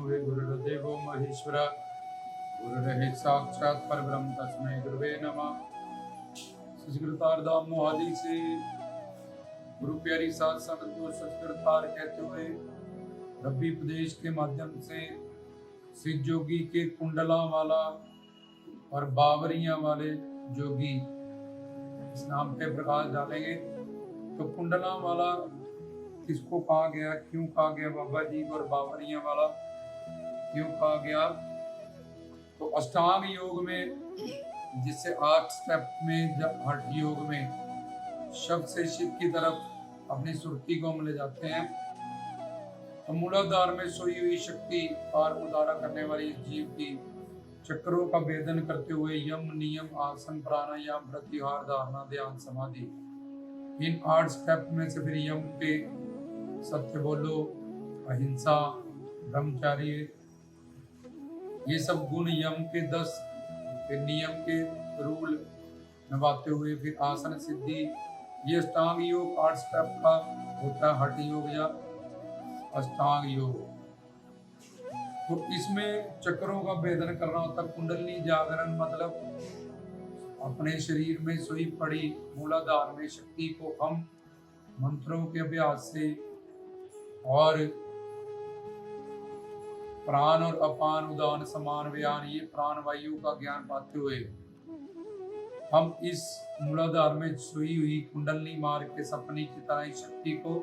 गुरुर्ब्रह्मवे गुरुर्देवो महेश्वरा गुरुर्हे साक्षात् परब्रह्म तस्मै गुरुवे नमः। सचकृतार धाम मोहाली से गुरु प्यारी साध संगत को सचकृतार कहते हुए रब्बी उपदेश के माध्यम से सिद्ध जोगी के कुंडला वाला और बावरिया वाले जोगी इस नाम पे प्रकाश डालेंगे। तो कुंडला वाला किसको कहा गया, क्यों कहा गया बाबा जी, और बावरिया वाला क्यों कहा गया? तो अष्टांग योग में जिससे 8 स्टेप में, जब हठ योग में शब्द से शिव की तरफ अपनी सुरती को हम ले जाते हैं, तो मूलाधार में सोई हुई शक्ति और उदारा करने वाली जीव की चक्रों का भेदन करते हुए यम, नियम, आसन, प्राणायाम, प्रत्याहार, धारणा, ध्यान, समाधि, इन 8 स्टेप में से फिर यम के सत्य बोलो, अहिंसा, ब्रह्मचार्य, ये सब गुण यम के 10, फिर नियम के रूल निभाते हुए फिर आसन सिद्धि, ये अष्टांग योग 8 स्टेप का होता है, हठ योग या अष्टांग योग। तो इसमें चक्रों का भेदन करना होता है। कुंडली जागरण मतलब अपने शरीर में सोई पड़ी मूलाधार में शक्ति को हम मंत्रों के अभ्यास से और प्राण और अपान, उदान, समान, व्यान, ये प्राण वायु का ज्ञान पाते हुए हम इस मूलाधार में सोई हुई कुंडली मार्ग के सपने की तरह शक्ति को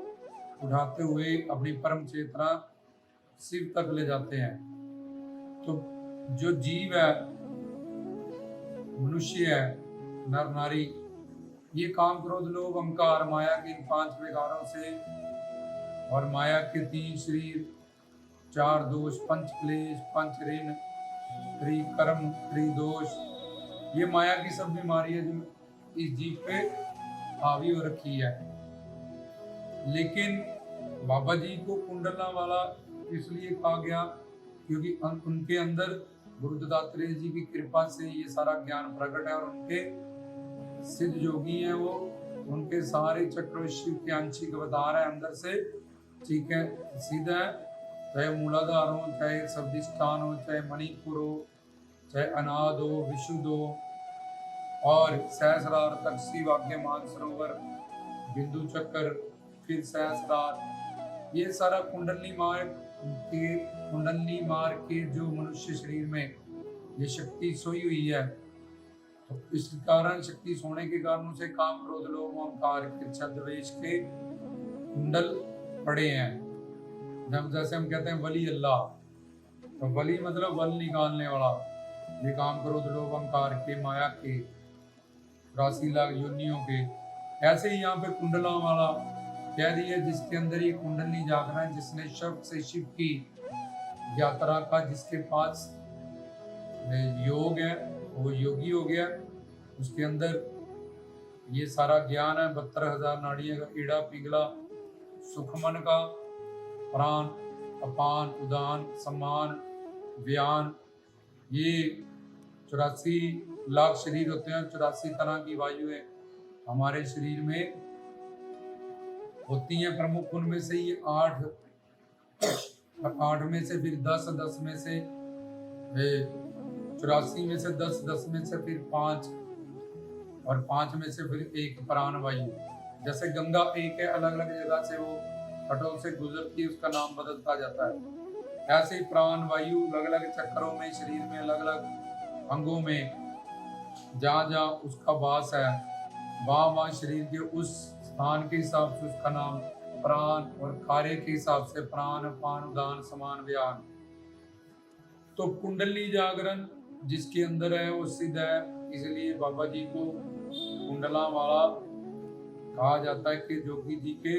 उठाते हुए अपनी परम चेतना शिव तक ले जाते हैं। तो जो जीव है, मनुष्य है, नर नारी, ये काम, क्रोध, लोभ, अहंकार, माया के इन 5 विकारों से और माया के 3 शरीर, 4 दोष, 5 क्लेश, 5 ऋण, त्रिकर्म, त्रिदोष, ये माया की सब बीमारियां जो इस जीव पे हावी हो रखी है। लेकिन बाबा जी को कुंडला वाला इसलिए कहा गया क्योंकि उनके अंदर गुरु दत्तात्रेय जी की कृपा से ये सारा ज्ञान प्रकट है और उनके सिद्ध योगी हैं वो, उनके सारे चक्र शिव के आंशिक अवतार है अंदर से, ठीक है, सिद्ध है। चाहे मूलाधार हो, चाहे सब्दिष्ठान हो, चाहे मणिपुर हो, चाहे अनाद हो, विशुद्ध हो, और सहस्रार तक शिव आज्ञा मानसरोवर, बिंदु चक्र, फिर सहस्रार, ये सारा कुंडली मार्ग के जो मनुष्य शरीर में ये शक्ति सोई हुई है। तो इस कारण शक्ति सोने के कारण उसे काम, क्रोध, लोभ, अहंकार, इच्छा, द्वेष के कुंडल पड़े हैं। जब जैसे हम कहते हैं वली अल्लाह, तो वली मतलब बल निकालने वाला, ये काम, क्रोध, लोभ, अहंकार के, माया के 84 लाख योनियों के। ऐसे ही यहाँ पे कुंडला वाला कह दिया जिसके अंदर ये कुंडली जागरण है, जिसने शब्द से शिव की यात्रा का, जिसके पास योग है वो योगी हो गया, उसके अंदर ये सारा ज्ञान है। 72,000 नाड़ियां का, ईड़ा, पिघला, सुखमन का, प्राण, अपान, उदान, समान, व्यान, ये 84 लाख शरीर होते हैं, 84 तरह की वायु है हमारे शरीर में होती है। प्रमुख उनमें से ये 8 में से फिर 10 में से 84 में से 10 में से फिर 5 और 5 में से फिर 1 प्राण वायु। जैसे गंगा एक है, अलग अलग जगह से वो तटों से गुजरती है, उसका नाम बदलता जाता है। ऐसे ही प्राण वायु अलग अलग चक्रों में, शरीर में, अलग अलग अंगों में, जहाँ जहाँ उसका वास है, वहाँ शरीर के उस स्थान के हिसाब से उसका नाम प्राण, और कार्य के हिसाब से प्राण, अपान, उदान, समान, व्यान। तो कुंडली जागरण जिसके अंदर है वो सिद्ध है, इसलिए बाबा जी को कुंडला वाला कहा जाता है कि जोगी जी के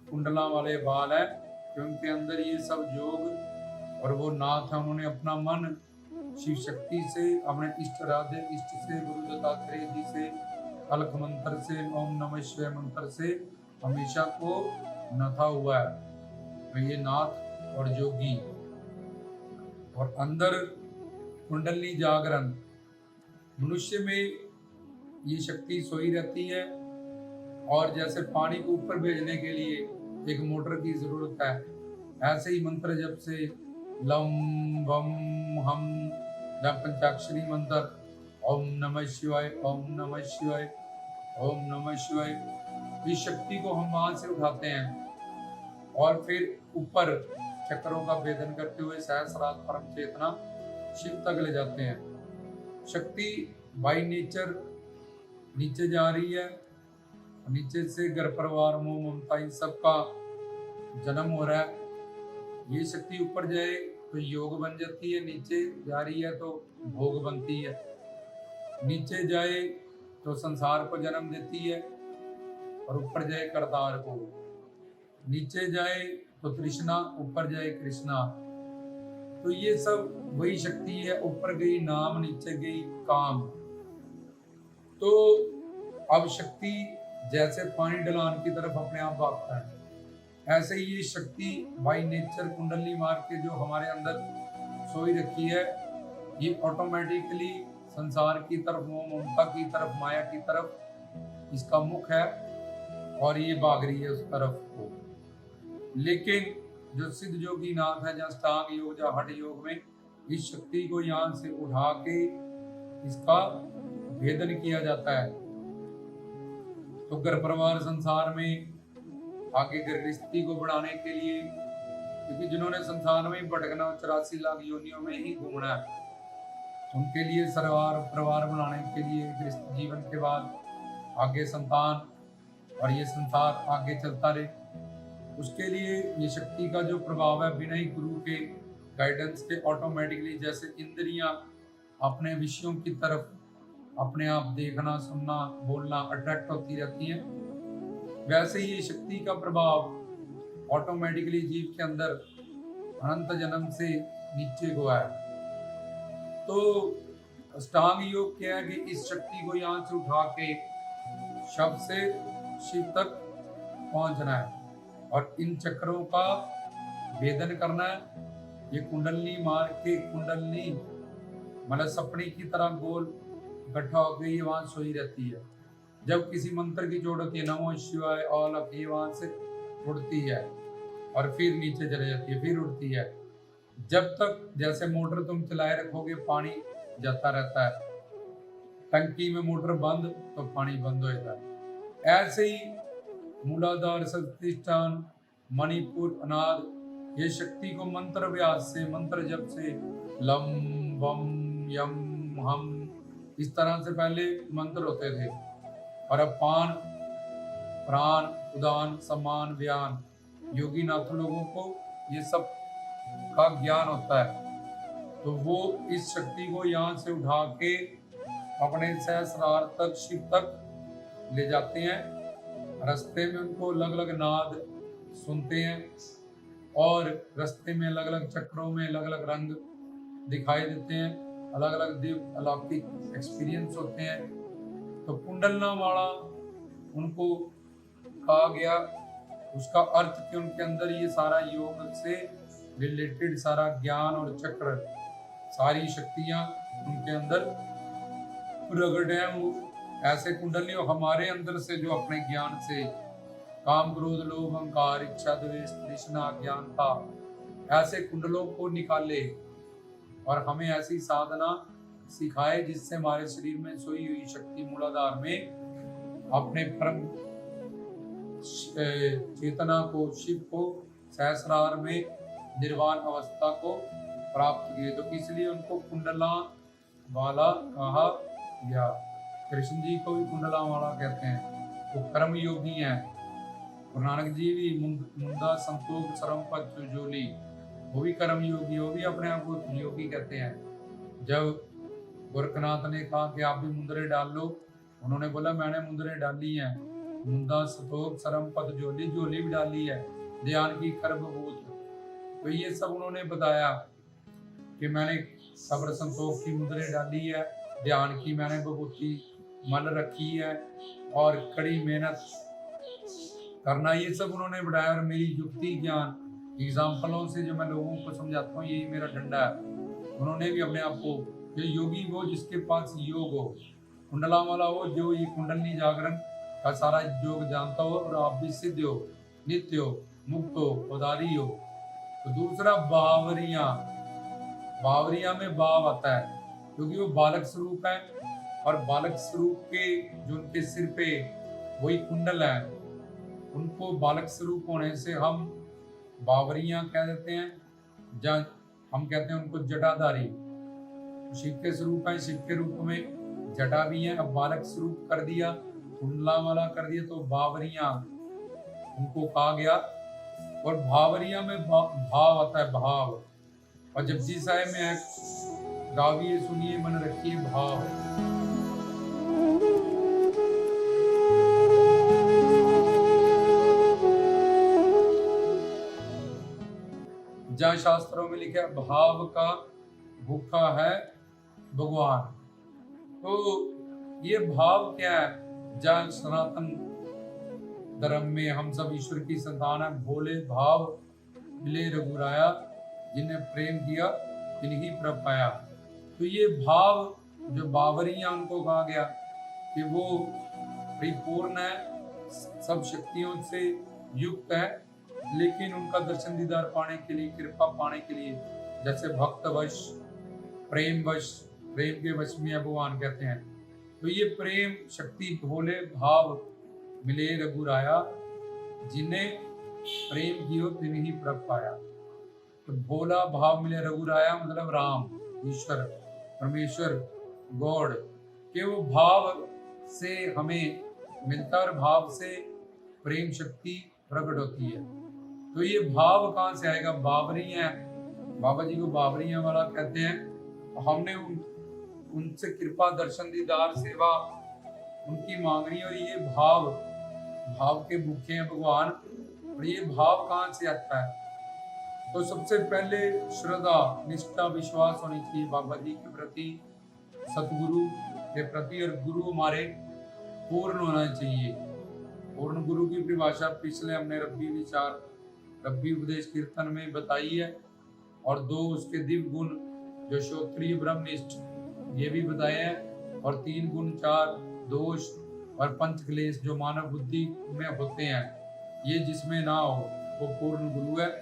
कुंडला वाले बाल है, क्योंकि अंदर ये सब योग और वो नाथ है। उन्होंने अपना मन शिव शक्ति से, अपने इष्ट राधे इष्ट से, गुरु दत्तात्रेय जी से, अलख मंत्र से, ओम नमः शिवाय मंत्र से हमेशा को नथा हुआ है। तो ये नाथ और जोगी, और अंदर कुंडली जागरण, मनुष्य में ये शक्ति सोई रहती है, और जैसे पानी को ऊपर भेजने के लिए एक मोटर की जरूरत है, ऐसे ही मंत्र जप से लम वम हम, जब पंचाक्षरी मंत्र ओम नमः शिवाय, ओम नमः शिवाय, ओम नमः शिवाय, इस शक्ति को हम वहां से उठाते हैं और फिर ऊपर चक्रों का भेदन करते हुए सहस्रार परम चेतना शिव तक ले जाते हैं। शक्ति बाई नेचर नीचे जा रही है, नीचे से घर परिवार मोह ममता इन सब का जन्म हो रहा है। ये शक्ति ऊपर जाए तो योग बन जाती है, नीचे जा रही है तो भोग बनती है। नीचे जाए तो संसार को जन्म देती है और ऊपर जाए करतार को। नीचे जाए तो तृष्णा, ऊपर जाए कृष्णा। तो ये सब वही शक्ति है, ऊपर गई नाम, नीचे गई काम। तो अब शक्ति जैसे पानी ढलान की तरफ अपने आप भागता है, ऐसे ही ये शक्ति बाई नेचर कुंडली मार के जो हमारे अंदर सोई रखी है, ये ऑटोमेटिकली संसार की तरफ, मोह ममता की तरफ, माया की तरफ इसका मुख है और ये भाग रही है उस तरफ को। लेकिन जो सिद्ध योगी नाथ है, जहाँ अष्टांग योग या हठ योग में इस शक्ति को यहाँ से उठा के इसका भेदन किया जाता है। तो घर परिवार संसार में आगे गृहस्थी को बढ़ाने के लिए, क्योंकि जिन्होंने संसार में भटकना 84 लाख योनियों में ही घूमना है, उनके लिए परिवार बनाने के लिए गृहस्थ जीवन के बाद आगे संतान और ये संसार आगे चलता रहे, उसके लिए ये शक्ति का जो प्रभाव है बिना ही गुरु के गाइडेंस के ऑटोमेटिकली, जैसे इंद्रियां अपने विषयों की तरफ अपने आप देखना, सुनना, बोलना अट्रैक्ट होती रहती हैं, वैसे ही ये शक्ति का प्रभाव ऑटोमेटिकली जीव के अंदर अनंत जन्म से नीचे को है। तो अष्टांग योग क्या है कि इस शक्ति को यहाँ से उठा के शब्द से शिव तक पहुंचना है और इन चक्रों का भेदन करना है। ये कुंडलनी मार के, कुंडलनी मतलब सपने की तरह गोल इकट्ठा होकर ये वहां सोई रहती है। जब किसी मंत्र की जोड़ होती है, नमो शिवाय औलख, ये वहां से उड़ती है और फिर नीचे चले जाती है, फिर उड़ती है। जब तक जैसे मोटर तुम चलाए रखोगे पानी जाता रहता है, टंकी में मोटर बंद तो पानी बंद हो जाता है। ऐसे ही मूलाधार, सतिष्ठान, मणिपुर, अनाद, ये शक्ति को मंत्र व्यास से, मंत्र जप से लम वम यम हम, इस तरह से पहले मंत्र होते थे और अब पान, प्राण, उदान, सम्मान, व्यान, योगी नाथ लोगों को ये सब का ज्ञान होता है। तो वो इस शक्ति को यहाँ से उठा के अपने सहस्रार तक, शिव तक ले जाते हैं। रास्ते में उनको अलग अलग नाद सुनते हैं और रास्ते में अलग अलग चक्रों में अलग अलग रंग दिखाई देते हैं, अलग अलग दिव्य अलौकिक एक्सपीरियंस होते हैं। तो कुंडलना वाला उनको कहा गया, उसका अर्थ कि उनके अंदर ये सारा योग से रिलेटेड सारा ज्ञान और चक्र, सारी शक्तियां उनके अंदर प्रगट है। वो ऐसे कुंडली हमारे अंदर से जो अपने ज्ञान से काम, क्रोध, लोभ, अहंकार, इच्छा, द्वेष, तृष्णा, ज्ञान था, ऐसे कुंडलों को निकाले और हमें ऐसी साधना सिखाए जिससे हमारे शरीर में सोई हुई शक्ति मूलाधार में अपने परम चेतना को, शिव को, सहस्रार में निर्वाण अवस्था को प्राप्त किए। तो इसलिए उनको कुंडला वाला कहा गया। कृष्ण जी को भी कुंडला वाला कहते हैं। वो कर्म योगी हैं। गुरु नानक जी भी मुंदा संतोष सरमपद जोली, वो भी कर्म योगी, वो भी अपने आप को योगी कहते हैं। जब गोरखनाथ ने कहा कि आप भी मुंदरे डाल लो, उन्होंने बोला मैंने मुंदरे डाली हैं, मुंदा संतोष सरमपद जोली, जोली भी डाली है, ध्यान की कर्मभूत। तो ये सब उन्होंने बताया कि मैंने सब्र संतोष की मुद्रे डाली है, ध्यान की मैंने विभूति मन रखी है और कड़ी मेहनत करना, ये सब उन्होंने बताया। और मेरी युक्ति ज्ञान एग्जाम्पलों से जो मैं लोगों को समझाता हूँ, यही मेरा डंडा है। उन्होंने भी अपने आप को, ये योगी वो जिसके पास योग हो, कुंडला वाला हो जो ये कुंडली जागरण का सारा योग जानता हो और आप भी सिद्ध हो, नित्य हो, मुक्त हो, उदारी हो। तो दूसरा बावरिया, बावरिया में भाव आता है क्योंकि वो बालक स्वरूप है, और बालक स्वरूप के जो उनके सिर पे वही कुंडल है, उनको बालक स्वरूप होने से हम बावरिया कह देते हैं, या हम कहते हैं उनको जटाधारी। शिव के स्वरूप है, शिव के रूप में जटा भी है, अब बालक स्वरूप कर दिया, कुंडला वाला कर दिया, तो बावरिया उनको कहा गया। और भावरिया में भाव आता है, भाव। और जपजी साहिब में है, गाविए सुनिए मन रखिए भाव। जहाँ शास्त्रों में लिखा है भाव का भूखा है भगवान, तो ये भाव क्या है? जहाँ सनातन धर्म में हम सब ईश्वर की संतान है, भोले भाव मिले रघुराया, जिन्हें प्रेम किया तिन्हीं प्रभ पाया। तो ये भाव जो बावरिया उनको कहा गया कि वो परिपूर्ण है, सब शक्तियों से युक्त है, लेकिन उनका दर्शन दीदार पाने के लिए, कृपा पाने के लिए, जैसे भक्त वश, प्रेम वश, प्रेम के वश में भगवान कहते हैं। तो ये प्रेम शक्ति भोले भाव मिले रघुराया, जिन्हें प्रेम कियो तिन्हीं प्रभ पाया। तो भोला भाव मिले रघुराया मतलब राम, ईश्वर, परमेश्वर, गॉड के वो भाव से हमें मिलता, और भाव से प्रेम शक्ति प्रकट होती है। तो ये भाव कहाँ से आएगा? बावरिया, बाबा जी को बावरिया वाला कहते हैं। हमने उनसे कृपा, दर्शन, दीदार, सेवा उनकी मांगनी, और ये भाव के भूखे हैं भगवान। और ये भाव कहाँ से आता है? तो सबसे पहले श्रद्धा, निष्ठा, विश्वास होनी चाहिए बाबा जी के प्रति, सतगुरु के प्रति, और गुरु हमारे पूर्ण होना चाहिए। पूर्ण गुरु की परिभाषा पिछले हमने रब्बी विचार, रब्बी उपदेश कीर्तन में बताई है, और 2 उसके दिव्य गुण जो श्रोत्रिय ब्रह्मनिष्ठ ये भी बताए हैं, और 3 गुण, 4 दोष और 5 क्लेश जो मानव बुद्धि में होते हैं, ये जिसमें ना हो वो पूर्ण गुरु है।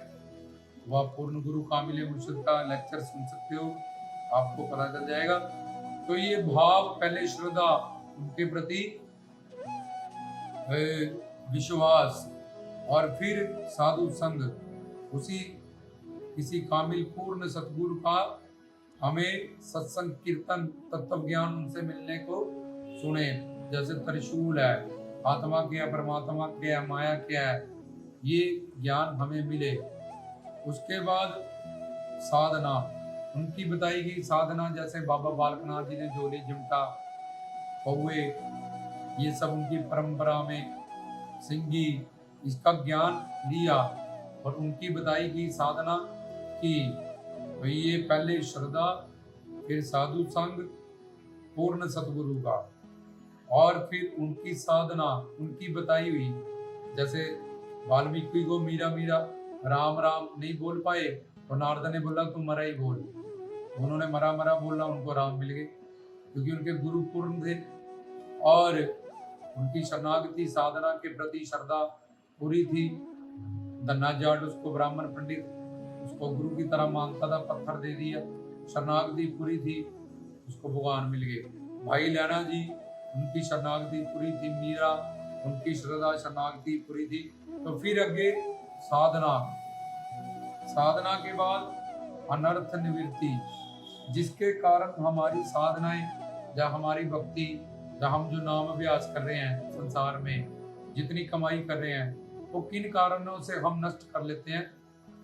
वह पूर्ण गुरु कामिल मुर्शिद का लेक्चर सुन सकते हो, आपको पता चल जाएगा। तो ये भाव, पहले श्रद्धा उनके प्रति, विश्वास, और फिर साधु संग, उसी किसी कामिल पूर्ण सतगुरु का हमें सत्संग, कीर्तन, तत्व ज्ञान उनसे मिलने को सुने। जैसे त्रिशूल है, आत्मा क्या है, परमात्मा क्या है, माया क्या है, ये ज्ञान हमें मिले। उसके बाद साधना, उनकी बताई गई साधना, जैसे बाबा बालकनाथ जी ने जोली, चिमटा, कौवे, ये सब उनकी परंपरा में सिंगी, इसका ज्ञान लिया, और उनकी बताई गई साधना की। तो ये पहले श्रद्धा, फिर साधु संग पूर्ण सतगुरु का, और फिर उनकी साधना, उनकी बताई हुई। जैसे वाल्मीकि को मीरा मीरा राम राम नहीं बोल पाए, तो नारद ने बोला तू मरा ही बोल, उन्होंने मरा मरा बोला, उनको राम मिल गए, क्योंकि उनके गुरु पूर्ण थे, और उनकी शरणागति, साधना के प्रति श्रद्धा पूरी थी। धन्ना जाट, उसको ब्राह्मण पंडित उसको गुरु की तरह मानता था, पत्थर दे दिया, शरणागति पूरी थी, उसको भगवान मिल गए। भाई लैना जी, उनकी शरणागति पूरी थी, मीरा, उनकी श्रद्धा, शरणागति पूरी थी। तो फिर आगे साधना, साधना के बाद अनर्थ निवृत्ति, जिसके कारण हमारी साधनाएं या हमारी भक्ति या हम जो नाम अभ्यास कर रहे हैं, संसार में जितनी कमाई कर रहे हैं, वो किन कारणों से हम नष्ट कर लेते हैं,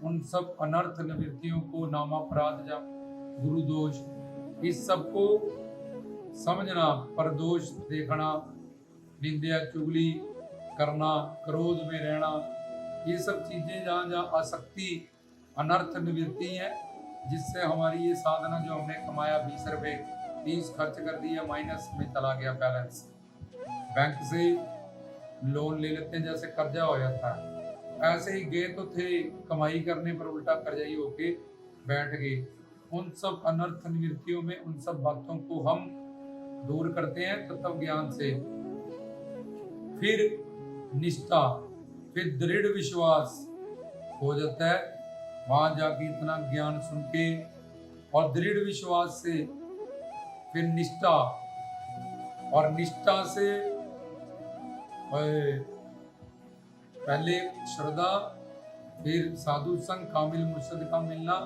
उन सब अनर्थ निवृत्तियों को, नामापराध या गुरु दोष, इस सब को समझना, परदोष देखना, निंदा चुगली करना, क्रोध में रहना, ये सब चीजें जहाँ जहाँ आसक्ति, अनर्थ निवृत्ति है, जिससे हमारी ये साधना जो हमने कमाया 20 रुपए 30 खर्च कर दिया, माइनस में चला गया बैलेंस। बैंक से लोन ले लेते हैं, जैसे कर्जा हो जाता है, ऐसे ही गए तो थे कमाई करने पर, उल्टा कर्जाई होके बैठ गए। उन सब अनर्थ निवृत्तियों में उन सब बातों को हम दूर करते हैं तत्व ज्ञान से। फिर निष्ठा, फिर दृढ़ विश्वास हो जाता है। वहां जाके इतना ज्ञान सुन के और दृढ़ विश्वास से फिर निष्ठा, और निष्ठा से पहले श्रद्धा, फिर साधु संग कामिल मुर्शद का मिलना,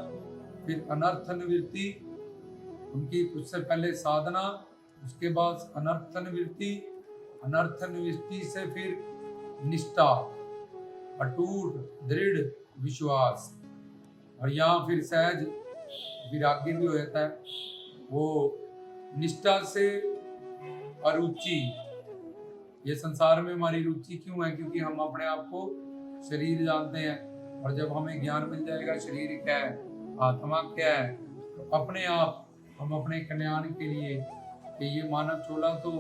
फिर अनर्थ निवृत्ति उनकी, उससे पहले साधना, उसके बाद अनर्थ निवृत्ति, अनर्थ निवृत्ति से फिर निष्ठा, अटूट दृढ़ विश्वास, और यहाँ फिर सहज विराग्य भी हो जाता है। वो निष्ठा से अरुचि, ये संसार में हमारी रुचि क्यों है? क्योंकि हम अपने आप को शरीर जानते हैं, और जब हमें ज्ञान मिल जाएगा शरीर क्या है, आत्मा क्या है, तो अपने आप हम अपने कल्याण के लिए, कि ये मानव चोला तो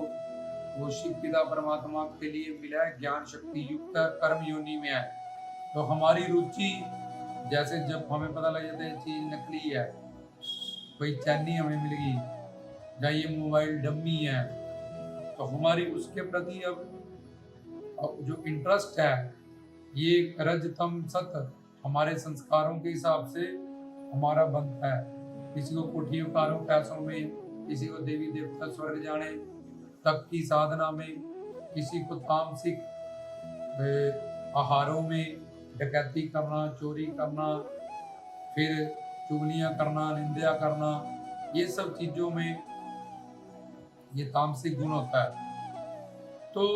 वो शिव पिता परमात्मा के लिए मिला है, ज्ञान शक्ति युक्त कर्म योनि में है। तो हमारी रुचि, जैसे जब हमें पता लग जाता है चीज नकली है, कोई चैनी हमें मिल गई या ये मोबाइल डम्मी है, तो हमारी उसके प्रति अब जो इंटरेस्ट है, ये रजतम सत हमारे संस्कारों के हिसाब से हमारा बनता है। किसी को कोठियों कारों पैसों में, किसी को देवी देवता स्वर्ग जाने तक की साधना में, किसी को तामसिक आहारों में डकैती करना, चोरी करना, फिर चुगलियां करना, निंदा करना, ये सब चीजों में ये तामसिक गुण होता है। तो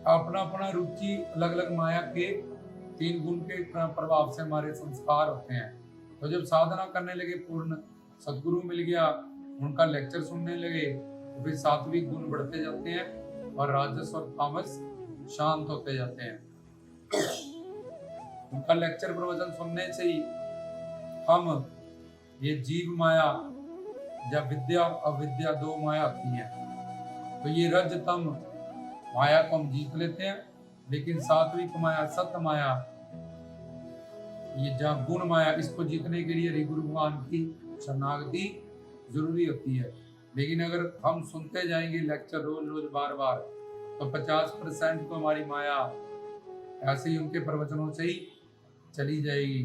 अपना अपना रुचि, अलग अलग माया के 3 गुण के प्रभाव से हमारे संस्कार होते हैं। तो जब साधना करने लगे, पूर्ण सदगुरु मिल गया, उनका लेक्चर सुनने लगे, तो फिर सात्विक गुण बढ़ते जाते हैं और राजस और तामस शांत होते जाते हैं। उनका लेक्चर प्रवचन सुनने से ही हम ये जीव माया, जब विद्या अविद्या 2 माया आती है, तो ये रजतम माया को हम जीत लेते हैं। लेकिन सात्विक माया, सत्य माया, ये जहाँ गुण माया, इसको जीतने के लिए हरि गुरु भगवान की शरणागति जरूरी होती है। लेकिन अगर हम सुनते जाएंगे लेक्चर रोज रोज बार बार, तो 50% तो हमारी माया ऐसे ही उनके प्रवचनों से ही चली जाएगी।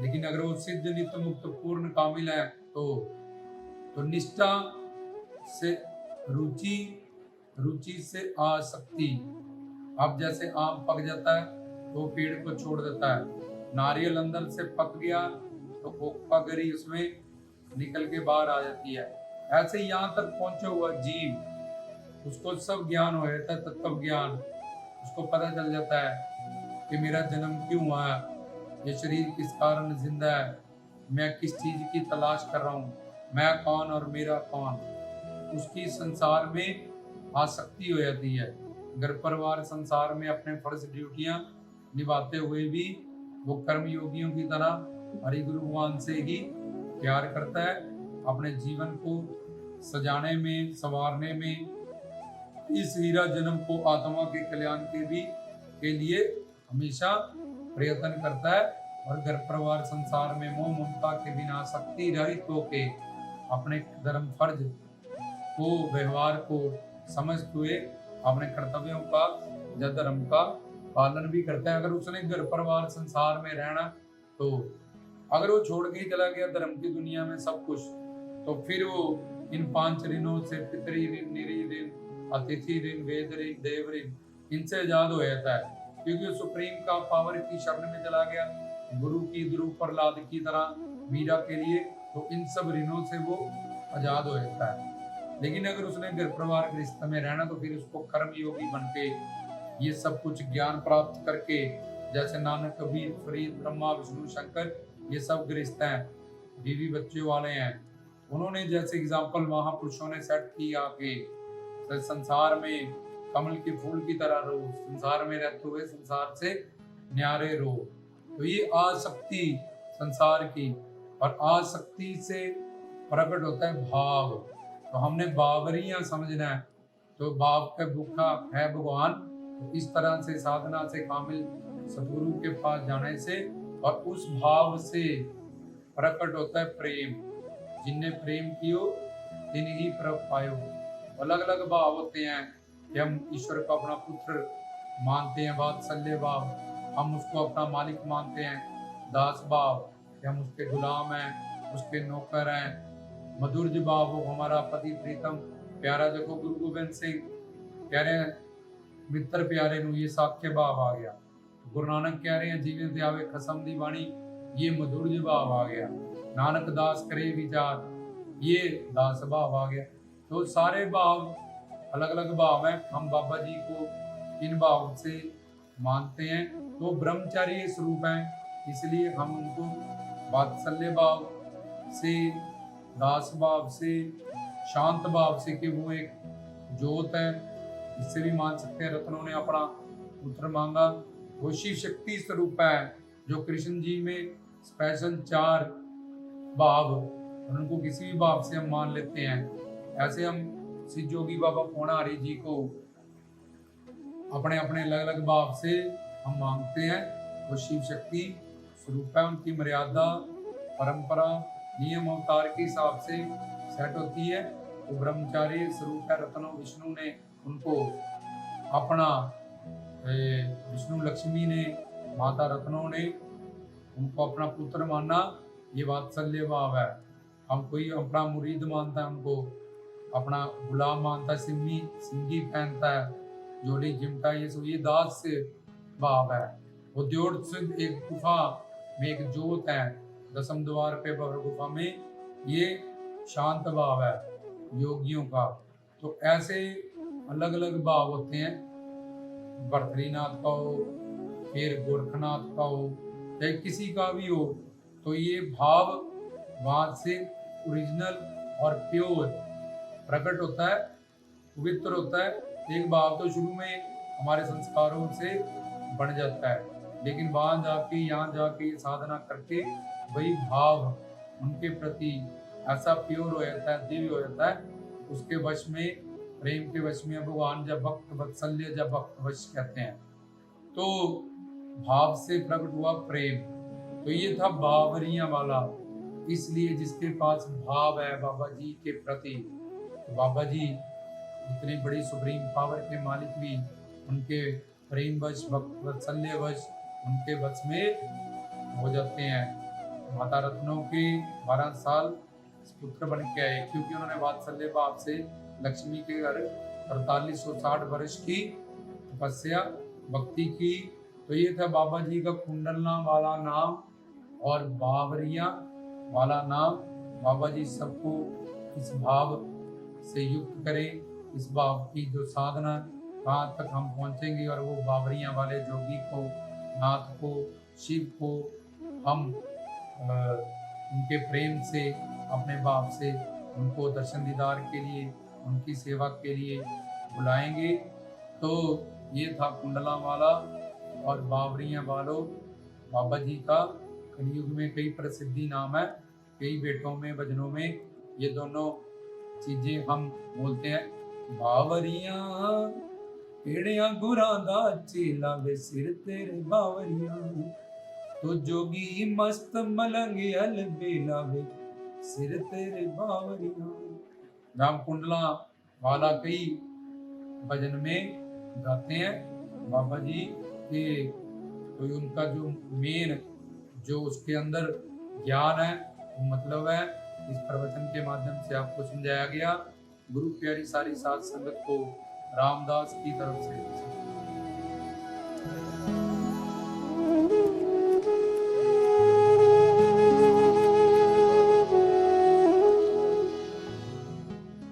लेकिन अगर वो सिद्ध नित्य मुक्त पूर्ण कामिल है, तो निष्ठा से रुचि, रुचि से आसक्ति। अब जैसे आम पक जाता है तो पेड़ को छोड़ देता है, नारियल अंदर से पक गया तो पगरी उसमें निकल के बाहर आ जाती है। ऐसे यहाँ तक पहुंचा हुआ जीव, उसको सब ज्ञान हो जाता है, तत्व ज्ञान, उसको पता चल जाता है कि मेरा जन्म क्यों हुआ है, ये शरीर किस कारण जिंदा है, मैं किस चीज की तलाश कर रहा हूँ, मैं कौन और मेरा कौन। उसकी संसार में आसक्ति हो जाती है। घर परिवार संसार में अपने फर्ज ड्यूटियां निभाते हुए भी वो कर्म योगियों की तरह हरि गुरु भगवान से ही प्यार करता है, अपने जीवन को सजाने में, संवारने में, इस हीरा जन्म को आत्मा के कल्याण के लिए हमेशा प्रयत्न करता है। और घर परिवार संसार में मोह ममता के बिना शक्ति रहित होके अपने धर्म फर्ज को, व्यवहार को समझते हुए अपने कर्तव्यों का या धर्म का पालन भी करता है। अगर उसने घर परिवार संसार में रहना, तो अगर वो छोड़ के चला गया धर्म की दुनिया में सब कुछ, तो फिर वो इन 5 ऋणों से, पितृ ऋण, निरी ऋण, अतिथि ऋण, वेद ऋण, देव ऋण, इनसे आजाद हो जाता है। क्योंकि वो सुप्रीम का पावर की शरण में चला गया, गुरु की ध्रुव प्रहलाद की तरह मीरा के लिए, तो इन सब ऋणों से वो आजाद हो जाता है। लेकिन अगर उसने घर परिवार के रिश्ते में रहना, तो फिर उसको कर्म योगी बन के ये सब कुछ ज्ञान प्राप्त करके, जैसे नानक, कबीर, फरीद, ब्रह्मा, विष्णु, शंकर, ये सब गृहस्थ हैं, बीवी बच्चे वाले हैं, उन्होंने जैसे एग्जाम्पल महापुरुषों ने सेट किया कि संसार में कमल के फूल की तरह रहो, संसार में रहते हुए संसार से न्यारे रहो। तो ये आसक्ति संसार की, और आसक्ति से प्रकट होता है भाव। तो हमने बावरियां समझना है, तो भाव का भूखा है भगवान। तो इस तरह से साधना से, कामिल सतगुरु के पास जाने से, और उस भाव से प्रकट होता है प्रेम। जिनने प्रेम कियो तिन ही प्रभ पायो। अलग अलग भाव होते हैं कि हम ईश्वर को अपना पुत्र मानते हैं, वात्सल्य भाव, हम उसको अपना मालिक मानते हैं, दास भाव कि हम उसके गुलाम हैं, उसके नौकर हैं। मधुर भाव हो हमारा पति प्रीतम प्यारा। देखो गुरु गोबिंद सिंह कह रहे हैं मित्र प्यारे नु ये साख्य भाव आ गया। गुरु नानक कह रहे हैं जीवन त्यावे खसम दी वाणी, ये मधुर भाव आ गया। नानक दास करे विचार, ये दास भाव आ गया। तो सारे भाव अलग अलग भाव हैं। हम बाबा जी को इन भाव से मानते हैं। तो ब्रह्मचारी स्वरूप हैं, इसलिए हम उनको वात्सल्य भाव से, दास भाव से, शांत भाव से कि वो एक ज्योत है, इससे भी मान सकते हैं। रत्नों ने अपना पुत्र मांगा, वो शिव शक्ति स्वरूप है जो कृष्ण जी में स्पेशल 4 भाव, उनको किसी भी भाव से हम मान लेते हैं। ऐसे हम सिद्ध जोगी बाबा पौना हरि जी को अपने अपने अलग अलग भाव से हम मांगते हैं। वो शिव शक्ति स्वरूप है, उनकी मर्यादा परंपरा नियम अवतार के हिसाब से सेट होती है। वो ब्रह्मचारी स्वरूप है। रत्नों विष्णु ने उनको अपना, विष्णु लक्ष्मी ने, माता रत्नों ने उनको अपना पुत्र माना, ये वात्सल्य भाव है। हम कोई अपना मुरीद मानता है, उनको अपना गुलाम मानता है, सिंगी पहनता है, जोड़ी चिमटा, ये दास से भाव है। वो द्योत से एक गुफा में एक ज्योत है, 10वें द्वार पे भवर गुफा में, ये शांत भाव है योगियों का। तो ऐसे अलग अलग भाव होते हैं। बद्रीनाथ का हो, फिर गोरखनाथ का हो, चाहे किसी का भी हो, तो ये भाव वहां से ओरिजिनल और प्योर प्रकट होता है, पवित्र होता है। एक भाव तो शुरू में हमारे संस्कारों से बन जाता है, लेकिन वहां जाके, यहाँ जाके साधना करके वही भाव उनके प्रति ऐसा प्योर हो जाता है, दिव्य हो जाता है। उसके वश में, प्रेम के वश में भगवान जब भक्त वत्सल्य, जब भक्त वश कहते हैं, तो भाव से प्रकट हुआ प्रेम। तो ये था बावरियां वाला। इसलिए जिसके पास भाव है बाबा जी के प्रति, तो बाबा जी इतनी बड़ी सुप्रीम पावर के मालिक भी उनके प्रेम वश, भक्त वत्सल्य वश उनके वश में हो जाते हैं। माता रत्नों के 12 साल पुत्र बन के आए, क्योंकि उन्होंने वात्सल्य भाव से लक्ष्मी के घर 4860 वर्ष की तपस्या भक्ति की। तो ये था बाबा जी का कुंडलना वाला नाम और बावरिया वाला नाम। बाबा जी सबको इस भाव से युक्त करें, इस भाव की जो साधना कहाँ तक हम पहुँचेंगे, और वो बावरिया वाले जोगी को, नाथ को, शिव को हम उनके प्रेम से, अपने भाव से उनको दर्शन दीदार के लिए, उनकी सेवा के लिए बुलाएंगे। तो ये था कुंडला वाला और बावरिया वालों बाबा जी का। कलयुग में कई प्रसिद्धि नाम है, कई बेटों में, भजनों में ये दोनों चीजें हम बोलते हैं। बावरिया पेड़िया गुरां दा चेला वे सिर तेरे बावरिया, तो जोगी मस्त मलंग अल बेला वे सिर तेरे बावरिया। राम कुंडला वाला कई भजन में गाते हैं बाबा जी के। तो उनका जो मेन, जो उसके अंदर ज्ञान है, वो मतलब है, इस प्रवचन के माध्यम से आपको समझाया गया। गुरु प्यारी सारी साध संगत को रामदास की तरफ से